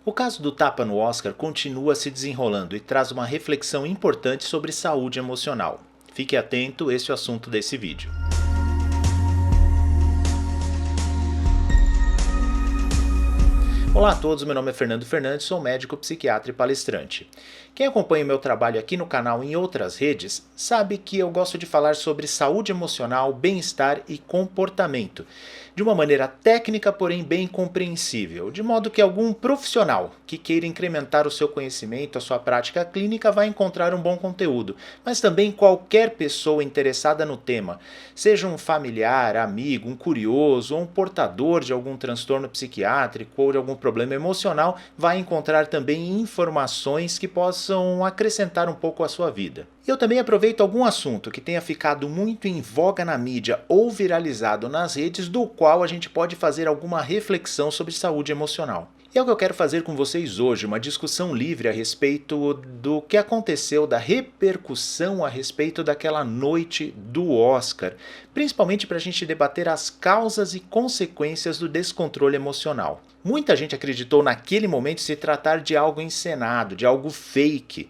O caso do tapa no Oscar continua se desenrolando e traz uma reflexão importante sobre saúde emocional. Fique atento, esse é o assunto desse vídeo. Olá a todos, meu nome é Fernando Fernandes, sou médico, psiquiatra e palestrante. Quem acompanha o meu trabalho aqui no canal e em outras redes, sabe que eu gosto de falar sobre saúde emocional, bem-estar e comportamento, de uma maneira técnica, porém bem compreensível, de modo que algum profissional que queira incrementar o seu conhecimento, a sua prática clínica, vai encontrar um bom conteúdo, mas também qualquer pessoa interessada no tema, seja um familiar, amigo, um curioso ou um portador de algum transtorno psiquiátrico ou de algum problema emocional, vai encontrar também informações que possam acrescentar um pouco à sua vida. Eu também aproveito algum assunto que tenha ficado muito em voga na mídia ou viralizado nas redes, do qual a gente pode fazer alguma reflexão sobre saúde emocional. E é o que eu quero fazer com vocês hoje, uma discussão livre a respeito do que aconteceu, da repercussão a respeito daquela noite do Oscar, principalmente para a gente debater as causas e consequências do descontrole emocional. Muita gente acreditou naquele momento se tratar de algo encenado, de algo fake,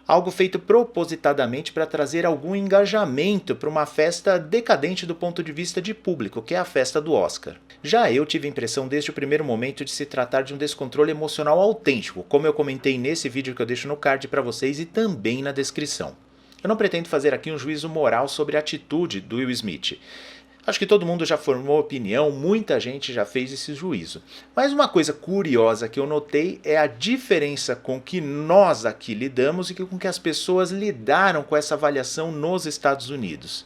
algo feito propositadamente para trazer algum engajamento para uma festa decadente do ponto de vista de público, que é a festa do Oscar. Já eu tive a impressão desde o primeiro momento de se tratar de um descontrole emocional autêntico, como eu comentei nesse vídeo que eu deixo no card para vocês e também na descrição. Eu não pretendo fazer aqui um juízo moral sobre a atitude do Will Smith. Acho que todo mundo já formou opinião, muita gente já fez esse juízo. Mas uma coisa curiosa que eu notei é a diferença com que nós aqui lidamos e com que as pessoas lidaram com essa avaliação nos Estados Unidos.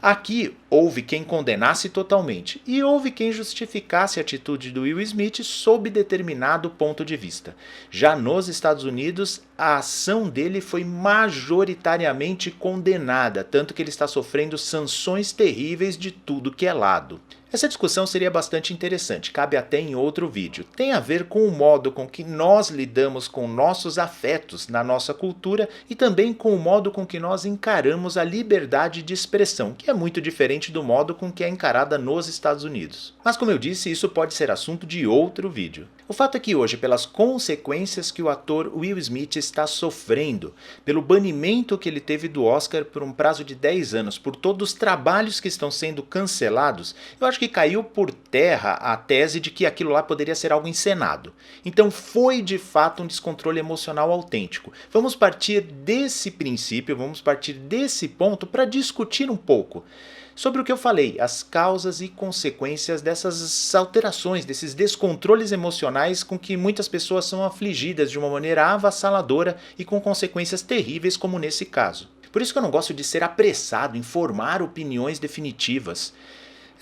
Aqui houve quem condenasse totalmente e houve quem justificasse a atitude do Will Smith sob determinado ponto de vista. Já nos Estados Unidos, a ação dele foi majoritariamente condenada, tanto que ele está sofrendo sanções terríveis de tudo que é lado. Essa discussão seria bastante interessante, cabe até em outro vídeo. Tem a ver com o modo com que nós lidamos com nossos afetos na nossa cultura e também com o modo com que nós encaramos a liberdade de expressão, que é muito diferente do modo com que é encarada nos Estados Unidos. Mas como eu disse, isso pode ser assunto de outro vídeo. O fato é que hoje, pelas consequências que o ator Will Smith está sofrendo, pelo banimento que ele teve do Oscar por um prazo de 10 anos, por todos os trabalhos que estão sendo cancelados, eu acho que caiu por terra a tese de que aquilo lá poderia ser algo encenado. Então foi de fato um descontrole emocional autêntico. Vamos partir desse princípio, vamos partir desse ponto para discutir um pouco sobre o que eu falei, as causas e consequências dessas alterações, desses descontroles emocionais com que muitas pessoas são afligidas de uma maneira avassaladora e com consequências terríveis como nesse caso. Por isso que eu não gosto de ser apressado em formar opiniões definitivas.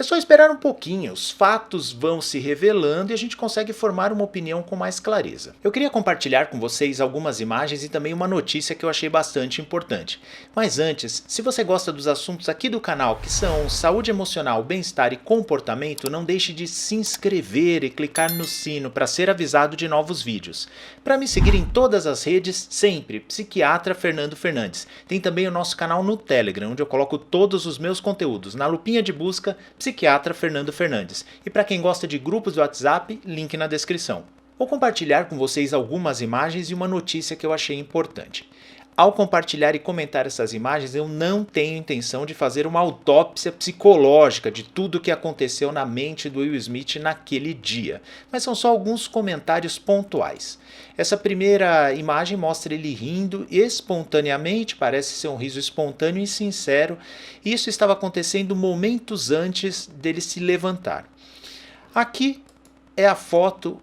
É só esperar um pouquinho, os fatos vão se revelando e a gente consegue formar uma opinião com mais clareza. Eu queria compartilhar com vocês algumas imagens e também uma notícia que eu achei bastante importante. Mas antes, se você gosta dos assuntos aqui do canal, que são saúde emocional, bem-estar e comportamento, não deixe de se inscrever e clicar no sino para ser avisado de novos vídeos. Para me seguir em todas as redes, sempre, Psiquiatra Fernando Fernandes. Tem também o nosso canal no Telegram, onde eu coloco todos os meus conteúdos na lupinha de busca Psiquiatra Fernando Fernandes. E para quem gosta de grupos do WhatsApp, link na descrição. Vou compartilhar com vocês algumas imagens e uma notícia que eu achei importante. Ao compartilhar e comentar essas imagens, eu não tenho intenção de fazer uma autópsia psicológica de tudo o que aconteceu na mente do Will Smith naquele dia, mas são só alguns comentários pontuais. Essa primeira imagem mostra ele rindo espontaneamente, parece ser um riso espontâneo e sincero, e isso estava acontecendo momentos antes dele se levantar. Aqui é a foto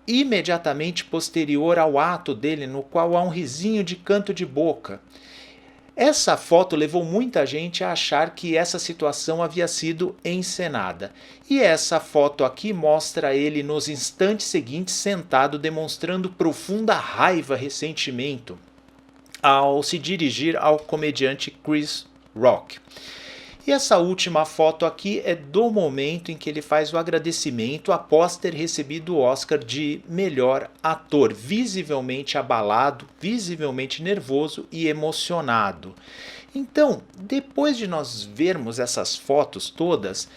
imediatamente posterior ao ato dele, no qual há um risinho de canto de boca. Essa foto levou muita gente a achar que essa situação havia sido encenada. E essa foto aqui mostra ele nos instantes seguintes sentado, demonstrando profunda raiva e ressentimento ao se dirigir ao comediante Chris Rock. E essa última foto aqui é do momento em que ele faz o agradecimento após ter recebido o Oscar de melhor ator, visivelmente abalado, visivelmente nervoso e emocionado. Então, depois de nós vermos essas fotos todas,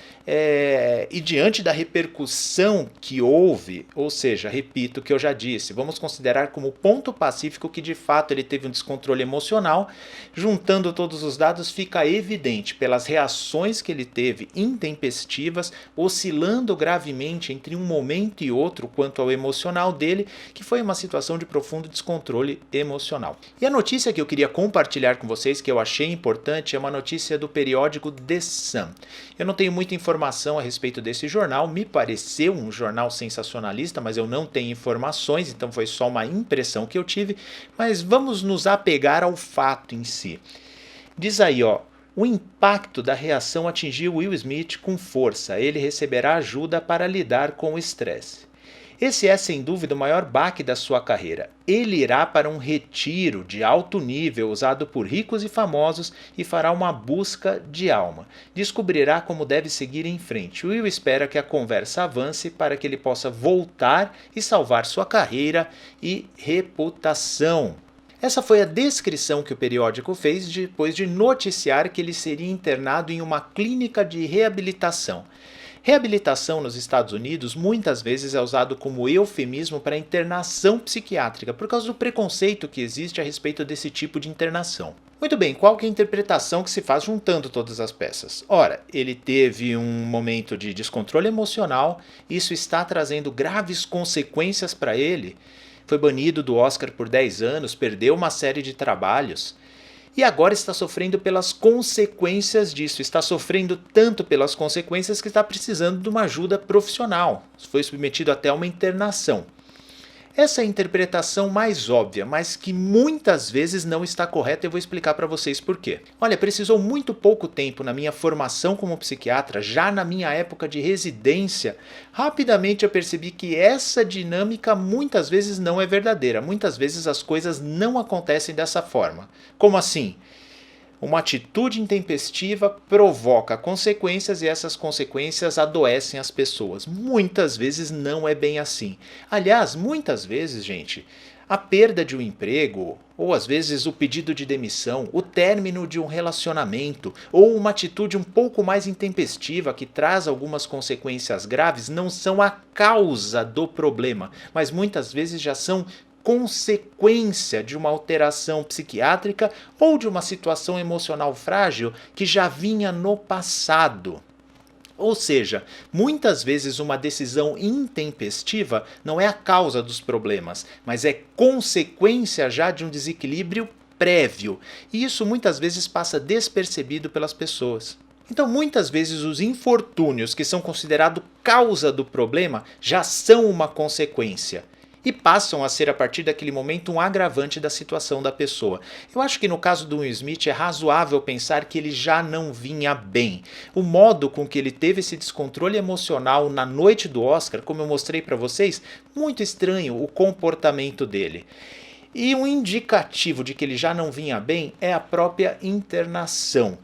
e diante da repercussão que houve, ou seja, repito o que eu já disse, vamos considerar como ponto pacífico que de fato ele teve um descontrole emocional, juntando todos os dados fica evidente pelas reações que ele teve intempestivas, oscilando gravemente entre um momento e outro quanto ao emocional dele, que foi uma situação de profundo descontrole emocional. E a notícia que eu queria compartilhar com vocês, que eu achei importante, é uma notícia do periódico The Sun. Eu não tenho muita informação a respeito desse jornal, me pareceu um jornal sensacionalista, mas eu não tenho informações, então foi só uma impressão que eu tive, mas vamos nos apegar ao fato em si. Diz aí, o impacto da reação atingiu Will Smith com força, ele receberá ajuda para lidar com o estresse. Esse é sem dúvida o maior baque da sua carreira. Ele irá para um retiro de alto nível usado por ricos e famosos e fará uma busca de alma. Descobrirá como deve seguir em frente. Will espera que a conversa avance para que ele possa voltar e salvar sua carreira e reputação. Essa foi a descrição que o periódico fez depois de noticiar que ele seria internado em uma clínica de reabilitação. Reabilitação nos Estados Unidos muitas vezes é usado como eufemismo para internação psiquiátrica, por causa do preconceito que existe a respeito desse tipo de internação. Muito bem, qual que é a interpretação que se faz juntando todas as peças? Ora, ele teve um momento de descontrole emocional, isso está trazendo graves consequências para ele. Foi banido do Oscar por 10 anos, perdeu uma série de trabalhos. E agora está sofrendo pelas consequências disso. Está sofrendo tanto pelas consequências que está precisando de uma ajuda profissional. Foi submetido até a uma internação. Essa é a interpretação mais óbvia, mas que muitas vezes não está correta e eu vou explicar para vocês por quê. Olha, precisou muito pouco tempo na minha formação como psiquiatra, já na minha época de residência, rapidamente eu percebi que essa dinâmica muitas vezes não é verdadeira, muitas vezes as coisas não acontecem dessa forma. Como assim? Uma atitude intempestiva provoca consequências e essas consequências adoecem as pessoas. Muitas vezes não é bem assim. Aliás, muitas vezes, gente, a perda de um emprego, ou às vezes o pedido de demissão, o término de um relacionamento, ou uma atitude um pouco mais intempestiva que traz algumas consequências graves, não são a causa do problema, mas muitas vezes já são consequência de uma alteração psiquiátrica ou de uma situação emocional frágil que já vinha no passado. Ou seja, muitas vezes uma decisão intempestiva não é a causa dos problemas, mas é consequência já de um desequilíbrio prévio. E isso muitas vezes passa despercebido pelas pessoas. Então, muitas vezes os infortúnios que são considerados causa do problema já são uma consequência. E passam a ser a partir daquele momento um agravante da situação da pessoa. Eu acho que no caso do Will Smith é razoável pensar que ele já não vinha bem. O modo com que ele teve esse descontrole emocional na noite do Oscar, como eu mostrei para vocês, muito estranho o comportamento dele. E um indicativo de que ele já não vinha bem é a própria internação.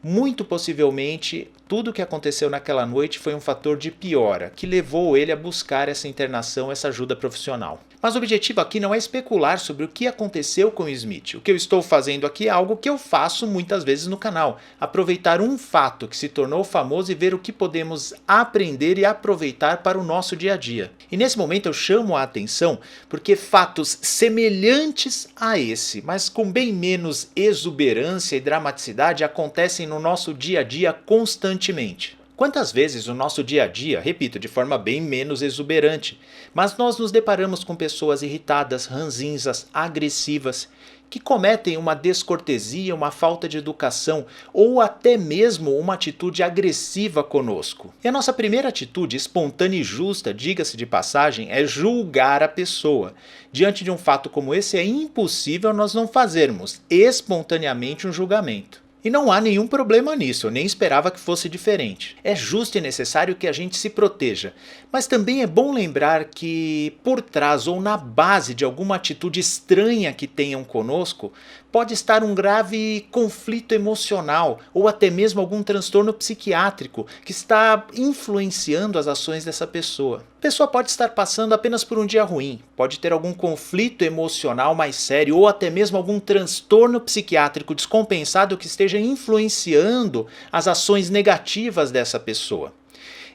Muito possivelmente, tudo o que aconteceu naquela noite foi um fator de piora, que levou ele a buscar essa internação, essa ajuda profissional. Mas o objetivo aqui não é especular sobre o que aconteceu com o Smith. O que eu estou fazendo aqui é algo que eu faço muitas vezes no canal. Aproveitar um fato que se tornou famoso e ver o que podemos aprender e aproveitar para o nosso dia a dia. E nesse momento eu chamo a atenção porque fatos semelhantes a esse, mas com bem menos exuberância e dramaticidade, acontecem no nosso dia a dia constantemente. Quantas vezes no nosso dia a dia, repito, de forma bem menos exuberante, mas nós nos deparamos com pessoas irritadas, ranzinzas, agressivas, que cometem uma descortesia, uma falta de educação ou até mesmo uma atitude agressiva conosco. E a nossa primeira atitude, espontânea e justa, diga-se de passagem, é julgar a pessoa. Diante de um fato como esse, é impossível nós não fazermos espontaneamente um julgamento. E não há nenhum problema nisso, eu nem esperava que fosse diferente. É justo e necessário que a gente se proteja, mas também é bom lembrar que por trás ou na base de alguma atitude estranha que tenham conosco, pode estar um grave conflito emocional ou até mesmo algum transtorno psiquiátrico que está influenciando as ações dessa pessoa. pessoa pode estar passando apenas por um dia ruim, pode ter algum conflito emocional mais sério ou até mesmo algum transtorno psiquiátrico descompensado que esteja influenciando as ações negativas dessa pessoa.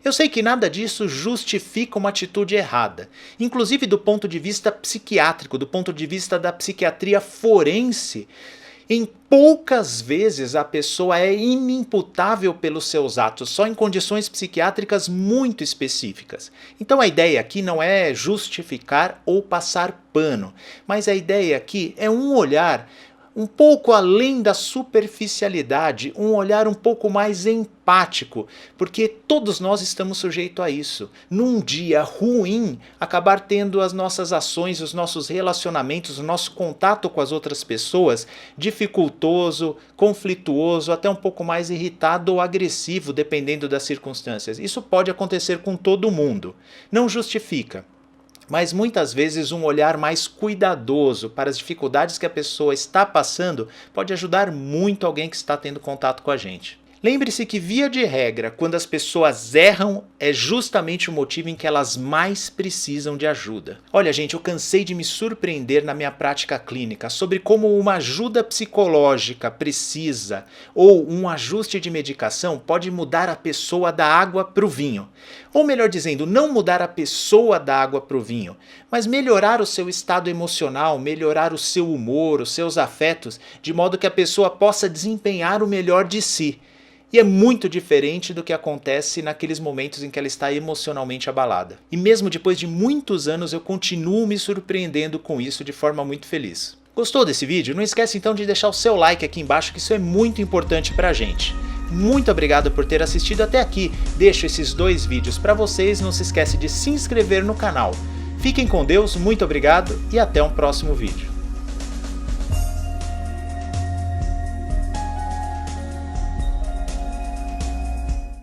Eu sei que nada disso justifica uma atitude errada, inclusive do ponto de vista psiquiátrico, do ponto de vista da psiquiatria forense. Em poucas vezes a pessoa é inimputável pelos seus atos, só em condições psiquiátricas muito específicas. Então a ideia aqui não é justificar ou passar pano, mas a ideia aqui é um olhar um pouco além da superficialidade, um olhar um pouco mais empático, porque todos nós estamos sujeitos a isso. Num dia ruim, acabar tendo as nossas ações, os nossos relacionamentos, o nosso contato com as outras pessoas dificultoso, conflituoso, até um pouco mais irritado ou agressivo, dependendo das circunstâncias. Isso pode acontecer com todo mundo. Não justifica. Mas muitas vezes um olhar mais cuidadoso para as dificuldades que a pessoa está passando pode ajudar muito alguém que está tendo contato com a gente. Lembre-se que, via de regra, quando as pessoas erram, é justamente o motivo em que elas mais precisam de ajuda. Olha, gente, eu cansei de me surpreender na minha prática clínica sobre como uma ajuda psicológica precisa ou um ajuste de medicação pode mudar a pessoa da água para o vinho. Ou melhor dizendo, não mudar a pessoa da água para o vinho, mas melhorar o seu estado emocional, melhorar o seu humor, os seus afetos, de modo que a pessoa possa desempenhar o melhor de si. E é muito diferente do que acontece naqueles momentos em que ela está emocionalmente abalada. E mesmo depois de muitos anos eu continuo me surpreendendo com isso de forma muito feliz. Gostou desse vídeo? Não esquece então de deixar o seu like aqui embaixo, que isso é muito importante pra gente. Muito obrigado por ter assistido até aqui. Deixo esses 2 vídeos para vocês, não se esquece de se inscrever no canal. Fiquem com Deus, muito obrigado e até um próximo vídeo.